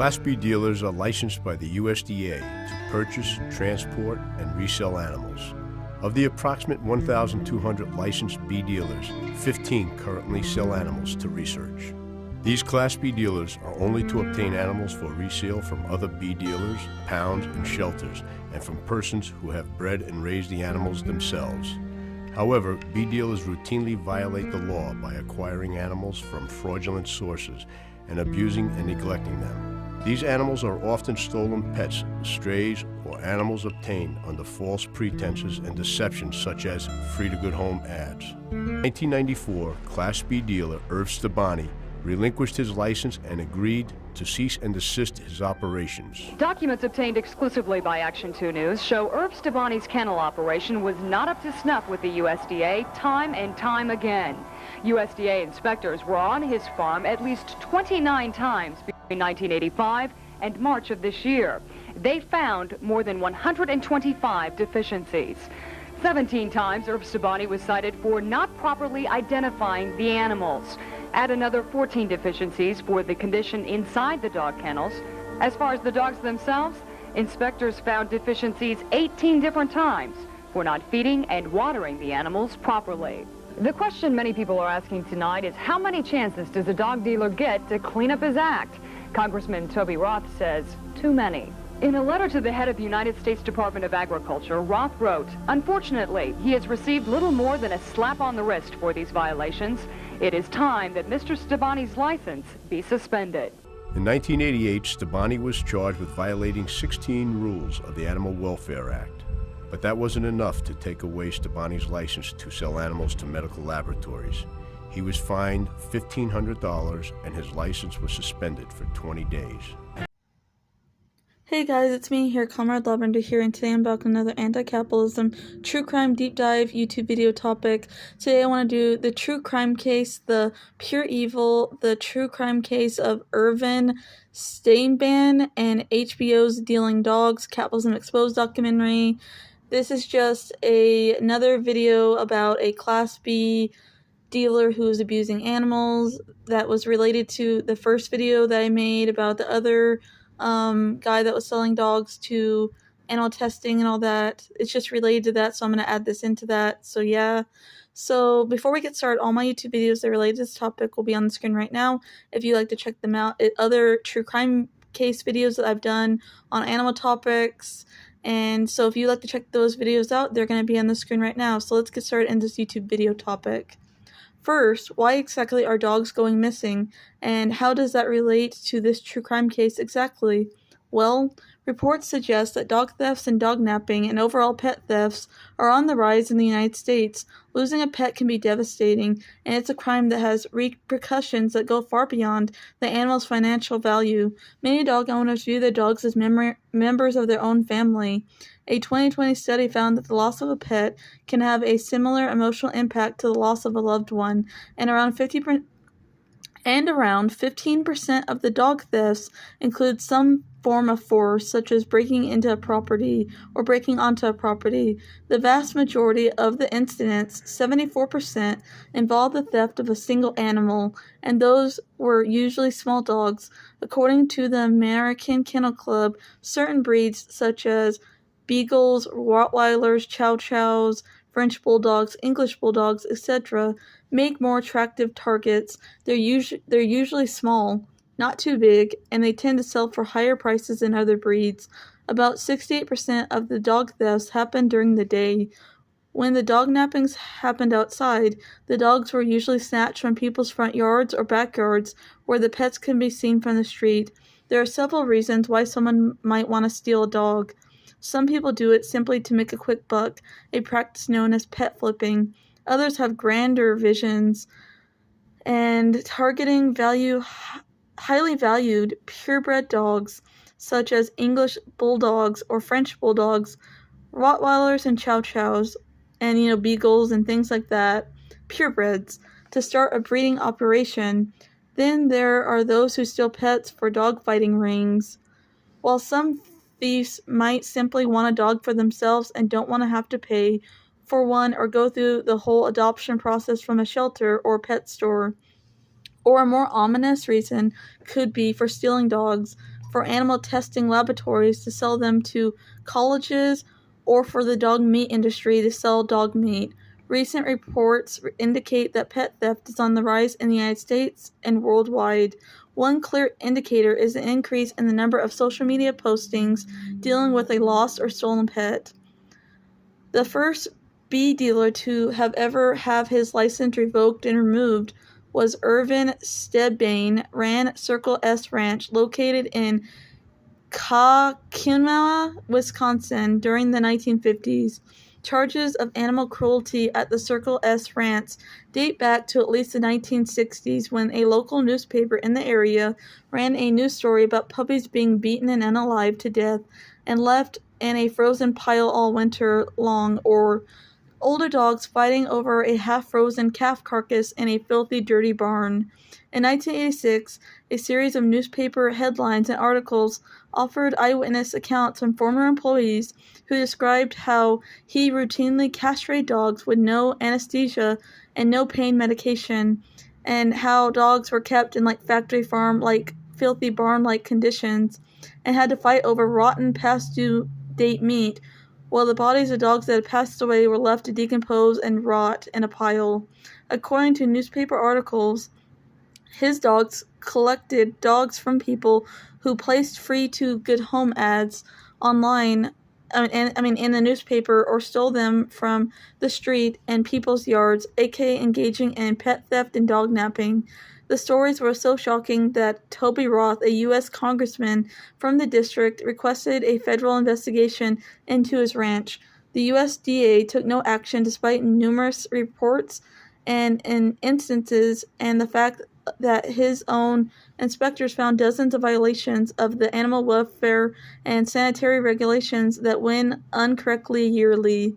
Class B dealers are licensed by the USDA to purchase, transport, and resell animals. Of the approximate 1,200 licensed B dealers, 15 currently sell animals to research. These Class B dealers are only to obtain animals for resale from other B dealers, pounds, and shelters, and from persons who have bred and raised the animals themselves. However, B dealers routinely violate the law by acquiring animals from fraudulent sources and abusing and neglecting them. These animals are often stolen pets, strays, or animals obtained under false pretenses and deceptions such as free-to-good home ads. In 1994, Class B dealer Ervin Stebane relinquished his license and agreed to cease and desist his operations. Documents obtained exclusively by Action 2 News show Ervin Stebane's kennel operation was not up to snuff with the USDA time and time again. USDA inspectors were on his farm at least 29 times between 1985 and March of this year. They found more than 125 deficiencies. 17 times Ervin Stebane was cited for not properly identifying the animals. Add another 14 deficiencies for the condition inside the dog kennels. As far as the dogs themselves, inspectors found deficiencies 18 different times for not feeding and watering the animals properly. The question many people are asking tonight is how many chances does a dog dealer get to clean up his act? Congressman Toby Roth says too many. In a letter to the head of the United States Department of Agriculture, Roth wrote, "Unfortunately, he has received little more than a slap on the wrist for these violations. It is time that Mr. Stebane's license be suspended." In 1988, Stebane was charged with violating 16 rules of the Animal Welfare Act. But that wasn't enough to take away Stebane's license to sell animals to medical laboratories. He was fined $1,500 and his license was suspended for 20 days. Hey guys, it's me here, Comrade Lavender here, and today I'm back with another anti-capitalism true crime deep dive YouTube video topic. Today I want to do the true crime case, the pure evil, the true crime case of Ervin Stebane and HBO's Dealing Dogs, Capitalism Exposed documentary. This is just another video about a Class B dealer who is abusing animals that was related to the first video that I made about the other guy that was selling dogs to animal testing and all that. It's just related to that, so I'm going to add this into that. So yeah. So before we get started, all my YouTube videos that are related to this topic will be on the screen right now. If you'd like to check them out, other true crime case videos that I've done on animal topics. And so if you'd like to check those videos out, they're going to be on the screen right now. So let's get started in this YouTube video topic. First, why exactly are dogs going missing, and how does that relate to this true crime case exactly? Well, reports suggest that dog thefts and dog napping and overall pet thefts are on the rise in the United States. Losing a pet can be devastating, and it's a crime that has repercussions that go far beyond the animal's financial value. Many dog owners view their dogs as members of their own family. A 2020 study found that the loss of a pet can have a similar emotional impact to the loss of a loved one, and around 15% of the dog thefts include some form of force, such as breaking into a property or breaking onto a property. The vast majority of the incidents, 74%, involved the theft of a single animal, and those were usually small dogs. According to the American Kennel Club, certain breeds such as Beagles, Rottweilers, Chow Chows, French Bulldogs, English Bulldogs, etc. make more attractive targets. They're usually small, not too big, and they tend to sell for higher prices than other breeds. About 68% of the dog thefts happened during the day. When the dog nappings happened outside, the dogs were usually snatched from people's front yards or backyards where the pets can be seen from the street. There are several reasons why someone might want to steal a dog. Some people do it simply to make a quick buck, a practice known as pet flipping. Others have grander visions and targeting highly valued purebred dogs such as English Bulldogs or French Bulldogs, Rottweilers and Chow Chows, and Beagles and things like that, purebreds, to start a breeding operation. Then there are those who steal pets for dog fighting rings. While some thieves might simply want a dog for themselves and don't want to have to pay for one or go through the whole adoption process from a shelter or pet store. Or a more ominous reason could be for stealing dogs. for animal testing laboratories to sell them to colleges or for the dog meat industry to sell dog meat. Recent reports indicate that pet theft is on the rise in the United States and worldwide. One clear indicator is the increase in the number of social media postings dealing with a lost or stolen pet. The first bee dealer to ever have his license revoked and removed was Ervin Stebane, ran Circle S Ranch, located in Kakima, Wisconsin, during the 1950s. Charges of animal cruelty at the Circle S Ranch date back to at least the 1960s, when a local newspaper in the area ran a news story about puppies being beaten and unalived to death and left in a frozen pile all winter long, or older dogs fighting over a half-frozen calf carcass in a filthy, dirty barn. In 1986, a series of newspaper headlines and articles offered eyewitness accounts from former employees who described how he routinely castrated dogs with no anesthesia and no pain medication, and how dogs were kept in factory farm, filthy barn-like conditions, and had to fight over rotten past-due-date meat, while the bodies of dogs that had passed away were left to decompose and rot in a pile. According to newspaper articles, his dogs collected dogs from people who placed free to good home ads online, in the newspaper, or stole them from the street and people's yards, aka engaging in pet theft and dog napping. The stories were so shocking that Toby Roth, a U.S. congressman from the district, requested a federal investigation into his ranch. The USDA took no action despite numerous reports and instances, and the fact that his own inspectors found dozens of violations of the animal welfare and sanitary regulations that went incorrectly yearly.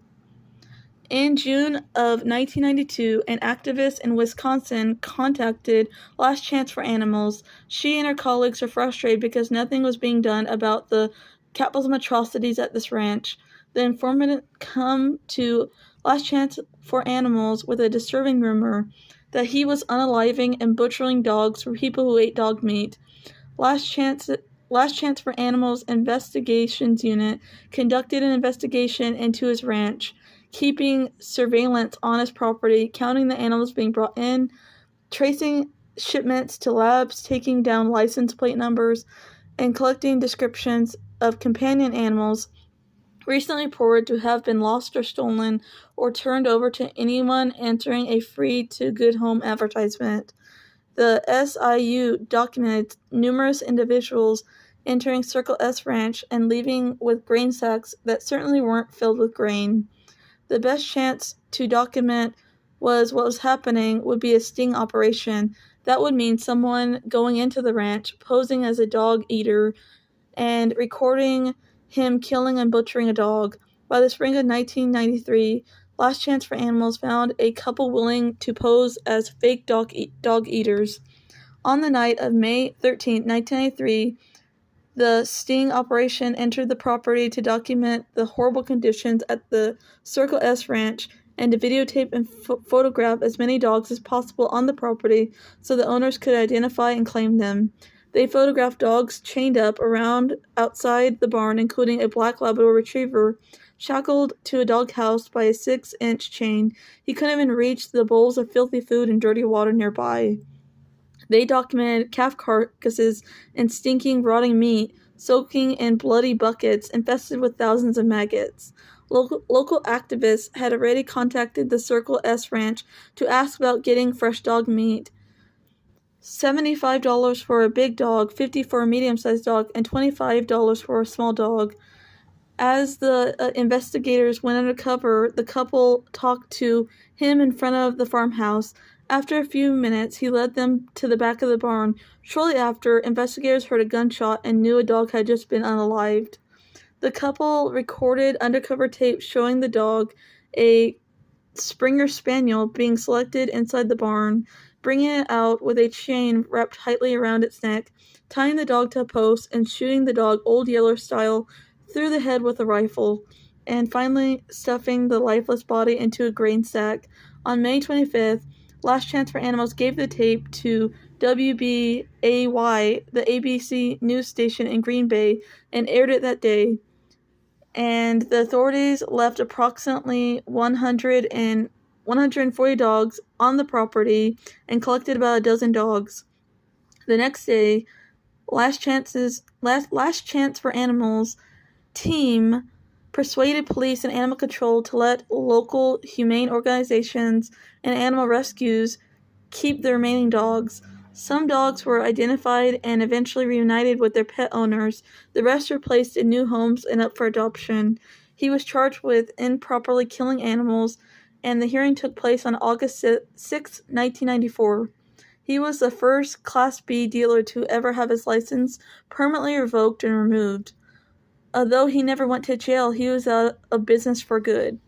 In June of 1992, an activist in Wisconsin contacted Last Chance for Animals. She and her colleagues were frustrated because nothing was being done about the capitalism atrocities at this ranch. The informant come to Last Chance for Animals with a disturbing rumor that he was unaliving and butchering dogs for people who ate dog meat. Last Chance for Animals Investigations Unit conducted an investigation into his ranch, keeping surveillance on his property, counting the animals being brought in, tracing shipments to labs, taking down license plate numbers, and collecting descriptions of companion animals recently reported to have been lost or stolen or turned over to anyone entering a free to good home advertisement. The SIU documented numerous individuals entering Circle S Ranch and leaving with grain sacks that certainly weren't filled with grain. The best chance to document what was happening would be a sting operation. That would mean someone going into the ranch, posing as a dog eater, and recording him killing and butchering a dog. By the spring of 1993, Last Chance for Animals found a couple willing to pose as fake dog eaters. On the night of May 13, 1993, the sting operation entered the property to document the horrible conditions at the Circle S Ranch and to videotape and photograph as many dogs as possible on the property so the owners could identify and claim them. They photographed dogs chained up around outside the barn, including a black Labrador retriever, shackled to a doghouse by a 6-inch chain. He couldn't even reach the bowls of filthy food and dirty water nearby. They documented calf carcasses and stinking, rotting meat, soaking in bloody buckets infested with thousands of maggots. Local activists had already contacted the Circle S Ranch to ask about getting fresh dog meat. $75 for a big dog, $50 for a medium-sized dog, and $25 for a small dog. As the investigators went undercover, the couple talked to him in front of the farmhouse. After a few minutes, he led them to the back of the barn. Shortly after, investigators heard a gunshot and knew a dog had just been unalived. The couple recorded undercover tape showing the dog, a Springer Spaniel, being selected inside the barn, bringing it out with a chain wrapped tightly around its neck, tying the dog to a post, and shooting the dog Old Yeller style through the head with a rifle, and finally stuffing the lifeless body into a grain sack. On May 25th, Last Chance for Animals gave the tape to WBAY, the ABC news station in Green Bay, and aired it that day. And the authorities left approximately 140 dogs on the property and collected about a dozen dogs. The next day, Last Chance for Animals team persuaded police and animal control to let local humane organizations and animal rescues keep the remaining dogs. Some dogs were identified and eventually reunited with their pet owners. The rest were placed in new homes and up for adoption. He was charged with improperly killing animals, and the hearing took place on August 6, 1994. He was the first Class B dealer to ever have his license permanently revoked and removed. Although he never went to jail, he was out of business for good.